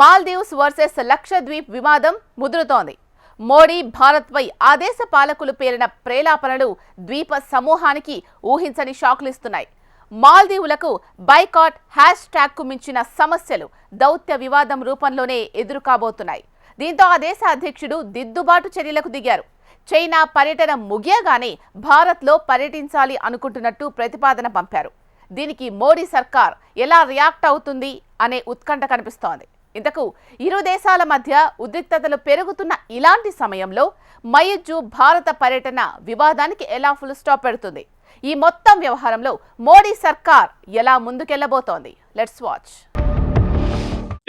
Maldives versus Lakshadweep వివాదం ముదురుతోంది. మోడీ భారత్పై ఆ దేశ పాలకులు పేరిన ప్రేలాపనలు ద్వీప సమూహానికి ఊహించని షాక్లిస్తున్నాయి. మాల్దీవులకు బైకాట్ హ్యాష్ ట్యాగ్ కు మించిన సమస్యలు దౌత్య వివాదం రూపంలోనే ఎదురుకాబోతున్నాయి. దీంతో ఆ దేశ అధ్యక్షుడు దిద్దుబాటు చర్యలకు దిగారు. చైనా పర్యటన ముగియగానే భారత్లో పర్యటించాలి అనుకుంటున్నట్టు ప్రతిపాదన పంపారు. దీనికి మోడీ సర్కార్ ఎలా రియాక్ట్ అవుతుంది అనే ఉత్కంఠ కనిపిస్తోంది. ఇంతకు ఇరు దేశాల మధ్య ఉద్రిక్తతలు పెరుగుతున్న ఇలాంటి సమయంలో మయిజు భారత పర్యటన వివాదానికి ఎలా ఫుల్ స్టాప్ పెడుతుంది? ఈ మొత్తం వ్యవహారంలో మోడీ సర్కార్ ఎలా ముందుకెళ్లబోతోంది? Let's watch.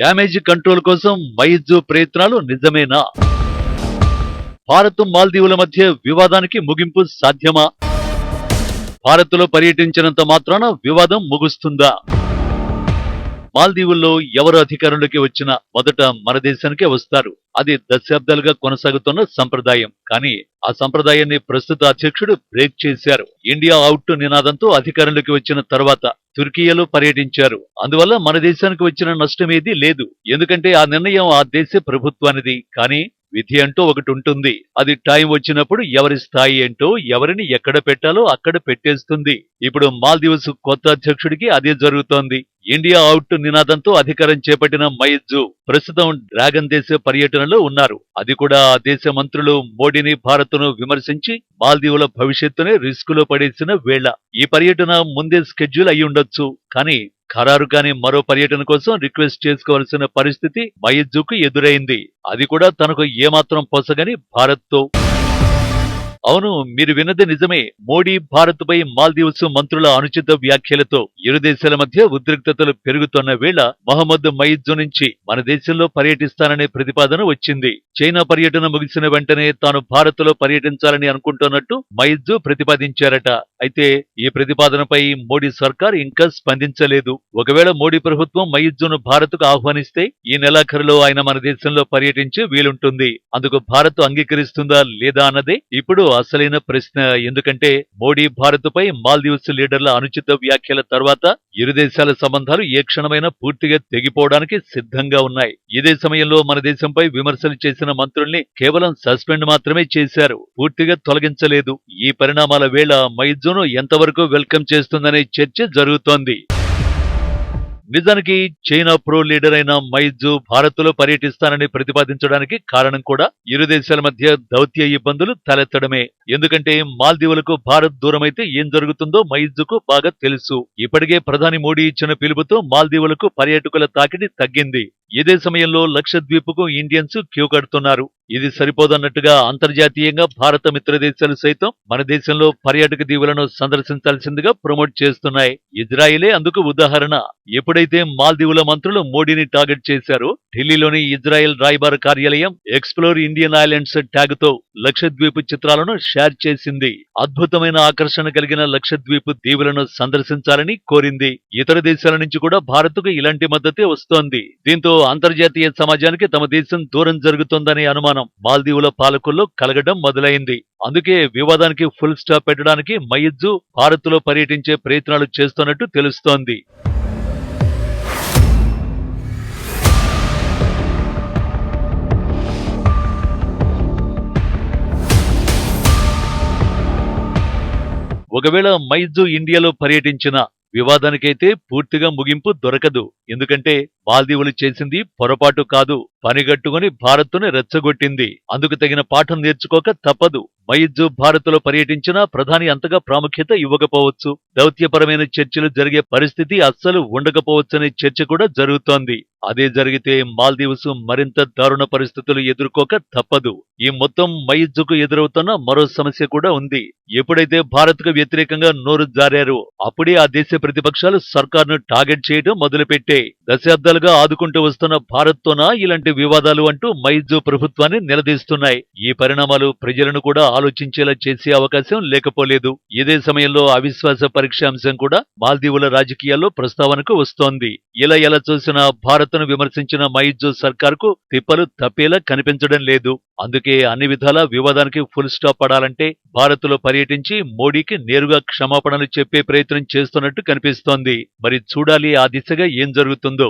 డ్యామేజ్ కంట్రోల్ కోసం మయిజు ప్రయత్నాలు నిజమేనా? భారత్ మాల్దీవుల మధ్య వివాదానికి ముగింపు సాధ్యమా? భారత్లో పర్యటించినంత మాత్రాన వివాదం ముగుస్తుందా? మాల్దీవుల్లో ఎవరు అధికారంలోకి వచ్చినా మొదట మన దేశానికే వస్తారు. అది దశాబ్దాలుగా కొనసాగుతున్న సంప్రదాయం. కానీ ఆ సంప్రదాయాన్ని ప్రస్తుత అధ్యక్షుడు బ్రేక్ చేశారు. ఇండియా అవుట్ నినాదంతో అధికారంలోకి వచ్చిన తర్వాత తుర్కియాలో పర్యటించారు. అందువల్ల మన దేశానికి వచ్చిన నష్టమేదీ లేదు. ఎందుకంటే ఆ నిర్ణయం ఆ దేశ ప్రభుత్వానిది. కానీ విధి అంటూ ఒకటి ఉంటుంది. అది టైం వచ్చినప్పుడు ఎవరి స్థాయి ఏంటో, ఎవరిని ఎక్కడ పెట్టాలో అక్కడ పెట్టేస్తుంది. ఇప్పుడు మాల్దీవ్స్ కొత్త అధ్యక్షుడికి అదే జరుగుతోంది. ఇండియా అవుట్ నినాదంతో అధికారం చేపట్టిన మయిజు ప్రస్తుతం డ్రాగన్ దేశ పర్యటనలో ఉన్నారు. అది కూడా ఆ దేశ మంత్రులు మోడీని, భారత్ను విమర్శించి మాల్దీవుల భవిష్యత్తునే రిస్క్ లో పడేసిన వేళ. ఈ పర్యటన ముందే స్కెడ్యూల్ అయి ఉండొచ్చు. కానీ ఖరారు కాని మరో పర్యటన కోసం రిక్వెస్ట్ చేసుకోవాల్సిన పరిస్థితి మయిజుకు ఎదురైంది. అది కూడా తనకు ఏమాత్రం పొసగని భారత్తో. అవును, మీరు విన్నది నిజమే. మోడీ భారత్ పై మాల్దీవ్స్ మంత్రుల అనుచిత వ్యాఖ్యలతో ఇరు దేశాల మధ్య ఉద్రిక్తతలు పెరుగుతున్న వేళ మహమ్మద్ మయిజు నుంచి మన దేశంలో పర్యటిస్తాననే ప్రతిపాదన వచ్చింది. చైనా పర్యటన ముగిసిన వెంటనే తాను భారత్ లో పర్యటించాలని అనుకుంటున్నట్టు మయిజు ప్రతిపాదించారట. అయితే ఈ ప్రతిపాదనపై మోడీ సర్కార్ ఇంకా స్పందించలేదు. ఒకవేళ మోడీ ప్రభుత్వం మయిజును భారత్ కు ఆహ్వానిస్తే ఈ నెలాఖరులో ఆయన మన దేశంలో పర్యటించే వీలుంటుంది. అందుకు భారత్ అంగీకరిస్తుందా లేదా అన్నదే ఇప్పుడు అసలైన ప్రశ్న. ఎందుకంటే మోడీ భారత్ పై మాల్దీవ్స్ లీడర్ల అనుచిత వ్యాఖ్యల తర్వాత ఇరు దేశాల సంబంధాలు ఏ క్షణమైనా పూర్తిగా తెగిపోవడానికి సిద్ధంగా ఉన్నాయి. ఇదే సమయంలో మన దేశంపై విమర్శలు చేసిన మంత్రుల్ని కేవలం సస్పెండ్ మాత్రమే చేశారు, పూర్తిగా తొలగించలేదు. ఈ పరిణామాల వేళ మయిజును ఎంతవరకు వెల్కమ్ చేస్తుందనే చర్చ జరుగుతోంది. నిజానికి చైనా ప్రో లీడర్ అయిన మయిజు భారత్ లో పర్యటిస్తానని ప్రతిపాదించడానికి కారణం కూడా ఇరు దేశాల మధ్య దౌత్య ఇబ్బందులు తలెత్తడమే. ఎందుకంటే మాల్దీవులకు భారత్ దూరమైతే ఏం జరుగుతుందో మయిజుకు బాగా తెలుసు. ఇప్పటికే ప్రధాని మోడీ ఇచ్చిన పిలుపుతో మాల్దీవులకు పర్యాటకుల తాకిడి తగ్గింది. ఇదే సమయంలో లక్షద్వీప్కు ఇండియన్స్ క్యూ కడుతున్నారు. ఇది సరిపోదన్నట్టుగా అంతర్జాతీయంగా భారత మిత్ర దేశాలు సైతం మన దేశంలో పర్యాటక దీవులను సందర్శించాల్సిందిగా ప్రమోట్ చేస్తున్నాయి. ఇజ్రాయిలే అందుకు ఉదాహరణ. ఎప్పుడైతే మాల్దీవుల మంత్రులు మోడీని టార్గెట్ చేశారో ఢిల్లీలోని ఇజ్రాయెల్ రాయబార కార్యాలయం ఎక్స్ప్లోర్ ఇండియన్ ఐలాండ్స్ ట్యాగ్ తో లక్షద్వీప్ చిత్రాలను షేర్ చేసింది. అద్భుతమైన ఆకర్షణ కలిగిన లక్షద్వీప్ దీవులను సందర్శించాలని కోరింది. ఇతర దేశాల నుంచి కూడా భారత్ కు ఇలాంటి మద్దతే వస్తోంది. దీంతో అంతర్జాతీయ సమాజానికి తమ దేశం దూరం జరుగుతోందనే అనుమానం మాల్దీవుల పాలకుల్లో కలగడం మొదలైంది. అందుకే వివాదానికి ఫుల్ స్టాప్ పెట్టడానికి మయిజు భారత్ లో పర్యటించే ప్రయత్నాలు చేస్తున్నట్టు తెలుస్తోంది. ఒకవేళ మయిజు ఇండియాలో పర్యటించిన వివాదానికైతే పూర్తిగా ముగింపు దొరకదు. ఎందుకంటే మాల్దీవులు చేసింది పొరపాటు కాదు, పనిగట్టుకుని భారత్ను రెచ్చగొట్టింది. అందుకు తగిన పాఠం నేర్చుకోక తప్పదు. మయిజు భారత్ లో పర్యటించినా ప్రధాని అంతగా ప్రాముఖ్యత ఇవ్వకపోవచ్చు. దౌత్యపరమైన చర్చలు జరిగే పరిస్థితి అస్సలు ఉండకపోవచ్చనే చర్చ కూడా జరుగుతోంది. అదే జరిగితే మాల్దీవ్స్ మరింత దారుణ పరిస్థితులు ఎదుర్కోక తప్పదు. ఈ మొత్తం మయిజుకు ఎదురవుతున్న మరో సమస్య కూడా ఉంది. ఎప్పుడైతే భారత్ కు వ్యతిరేకంగా నోరు జారారో అప్పుడే ఆ దేశ ప్రతిపక్షాలు సర్కార్ను టార్గెట్ చేయడం మొదలుపెట్టాయి. దశాబ్దాలుగా ఆదుకుంటూ వస్తున్న భారత్ తోనా ఇలాంటి వివాదాలు అంటూ మయిజు ప్రభుత్వాన్ని నిలదీస్తున్నాయి. ఈ పరిణామాలు ప్రజలను కూడా ఆలోచించేలా చేసే అవకాశం లేకపోలేదు. ఇదే సమయంలో అవిశ్వాస పరీక్ష అంశం కూడా మాల్దీవుల రాజకీయాల్లో ప్రస్తావనకు వస్తోంది. ఇలా ఎలా చూసినా భారత్ను విమర్శించిన మయిజు సర్కార్కు తిప్పలు తప్పేలా కనిపించడం లేదు. అందుకే అన్ని విధాలా వివాదానికి ఫుల్ స్టాప్ పడాలంటే భారత్ లో పర్యటించి మోడీకి నేరుగా క్షమాపణలు చెప్పే ప్రయత్నం చేస్తున్నట్టు కనిపిస్తోంది. మరి చూడాలి ఆ దిశగా ఏం జరుగుతుందో.